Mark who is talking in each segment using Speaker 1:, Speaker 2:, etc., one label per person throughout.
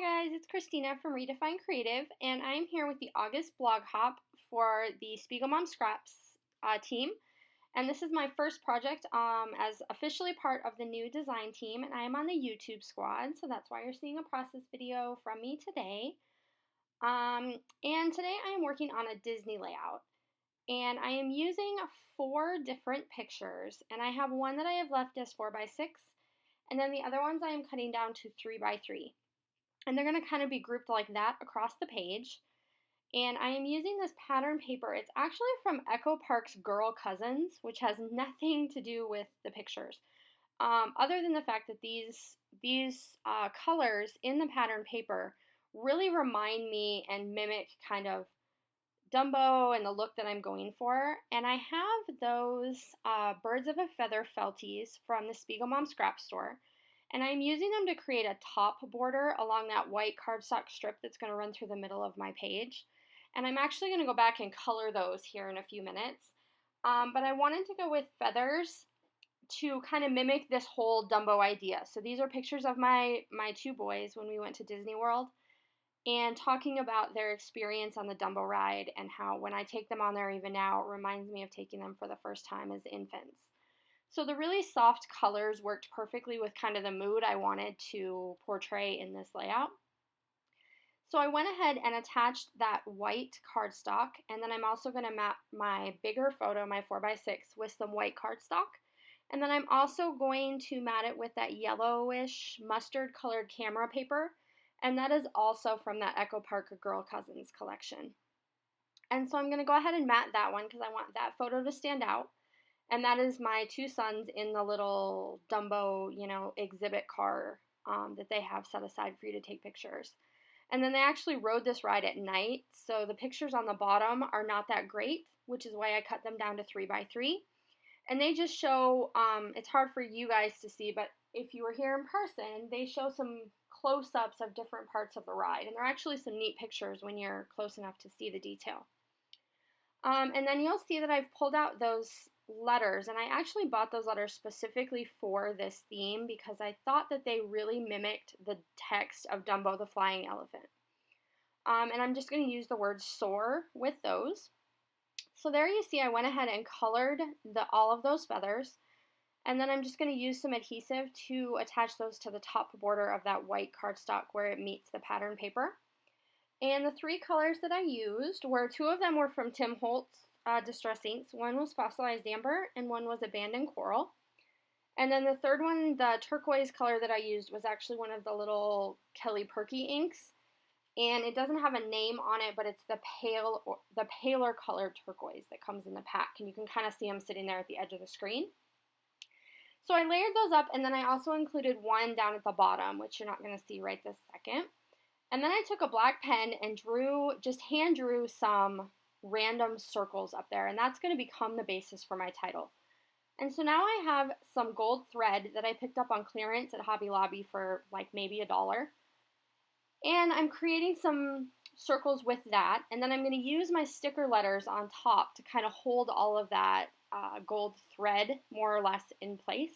Speaker 1: Hi guys, it's Christina from Redefine Creative, and I'm here with the August blog hop for the SpiegelMom Scraps team. And this is my first project as officially part of the new design team, and I am on the YouTube squad, so that's why you're seeing a process video from me today. And today I am working on a Disney layout, and I am using 4 different pictures, and I have one that I have left as 4x6, and then the other ones I am cutting down to 3x3. And they're going to kind of be grouped like that across the page. And I am using this pattern paper. It's actually from Echo Park's Girl Cousins, which has nothing to do with the pictures. Other than the fact that these colors in the pattern paper really remind me and mimic kind of Dumbo and the look that I'm going for. And I have those Birds of a Feather felties from the SpiegelMom Scraps store. And I'm using them to create a top border along that white cardstock strip that's going to run through the middle of my page. And I'm actually going to go back and color those here in a few minutes. But I wanted to go with feathers to kind of mimic this whole Dumbo idea. So these are pictures of my 2 boys when we went to Disney World and talking about their experience on the Dumbo ride and how when I take them on there even now, it reminds me of taking them for the first time as infants. So the really soft colors worked perfectly with kind of the mood I wanted to portray in this layout. So I went ahead and attached that white cardstock, and then I'm also going to map my bigger photo, my 4x6, with some white cardstock. And then I'm also going to mat it with that yellowish mustard colored camera paper, and that is also from that Echo Park Girl Cousins collection. And so I'm going to go ahead and mat that one because I want that photo to stand out. And that is my 2 sons in the little Dumbo, exhibit car that they have set aside for you to take pictures. And then they actually rode this ride at night, so the pictures on the bottom are not that great, which is why I cut them down to 3x3. And they just show, it's hard for you guys to see, but if you were here in person, they show some close-ups of different parts of the ride. And they're actually some neat pictures when you're close enough to see the detail. And then you'll see that I've pulled out those letters, and I actually bought those letters specifically for this theme because I thought that they really mimicked the text of Dumbo the Flying Elephant. And I'm just going to use the word Soar with those. So there you see I went ahead and colored all of those feathers, and then I'm just going to use some adhesive to attach those to the top border of that white cardstock where it meets the pattern paper. And the 3 colors that I used were 2 of them were from Tim Holtz Distress Inks. One was Fossilized Amber and one was Abandoned Coral. And then the third one, the turquoise color that I used, was actually one of the little Kelly Perky inks. And it doesn't have a name on it, but it's the paler colored turquoise that comes in the pack. And you can kind of see them sitting there at the edge of the screen. So I layered those up, and then I also included one down at the bottom, which you're not going to see right this second. And then I took a black pen and hand drew some random circles up there, and that's going to become the basis for my title. And so now I have some gold thread that I picked up on clearance at Hobby Lobby for like maybe $1. And I'm creating some circles with that, and then I'm going to use my sticker letters on top to kind of hold all of that gold thread more or less in place.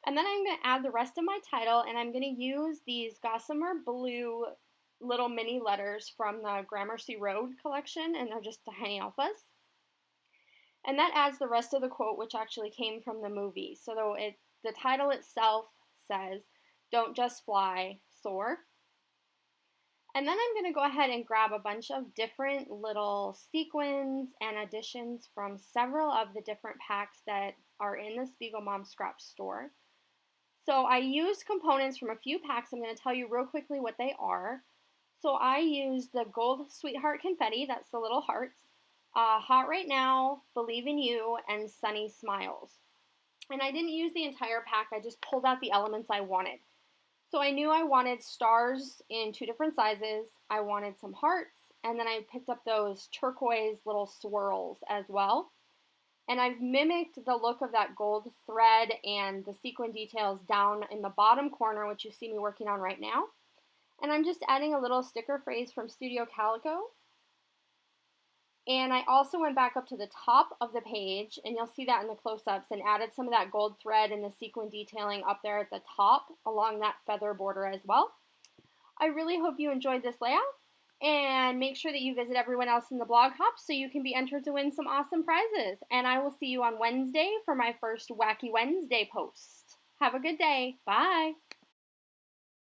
Speaker 1: And then I'm going to add the rest of my title, and I'm going to use these Gossamer Blue little mini letters from the Gramercy Road collection, and they're just tiny alphas. And that adds the rest of the quote, which actually came from the movie. So the title itself says, "Don't just fly, soar." And then I'm going to go ahead and grab a bunch of different little sequins and additions from several of the different packs that are in the SpiegelMom Scraps store. So I used components from a few packs. I'm going to tell you real quickly what they are. So I used the Gold Sweetheart Confetti, that's the little hearts, Hot Right Now, Believe in You, and Sunny Smiles. And I didn't use the entire pack, I just pulled out the elements I wanted. So I knew I wanted stars in 2 different sizes, I wanted some hearts, and then I picked up those turquoise little swirls as well. And I've mimicked the look of that gold thread and the sequin details down in the bottom corner, which you see me working on right now. And I'm just adding a little sticker phrase from Studio Calico. And I also went back up to the top of the page, and you'll see that in the close-ups, and added some of that gold thread and the sequin detailing up there at the top along that feather border as well. I really hope you enjoyed this layout, and make sure that you visit everyone else in the blog hop so you can be entered to win some awesome prizes. And I will see you on Wednesday for my first Wacky Wednesday post. Have a good day. Bye.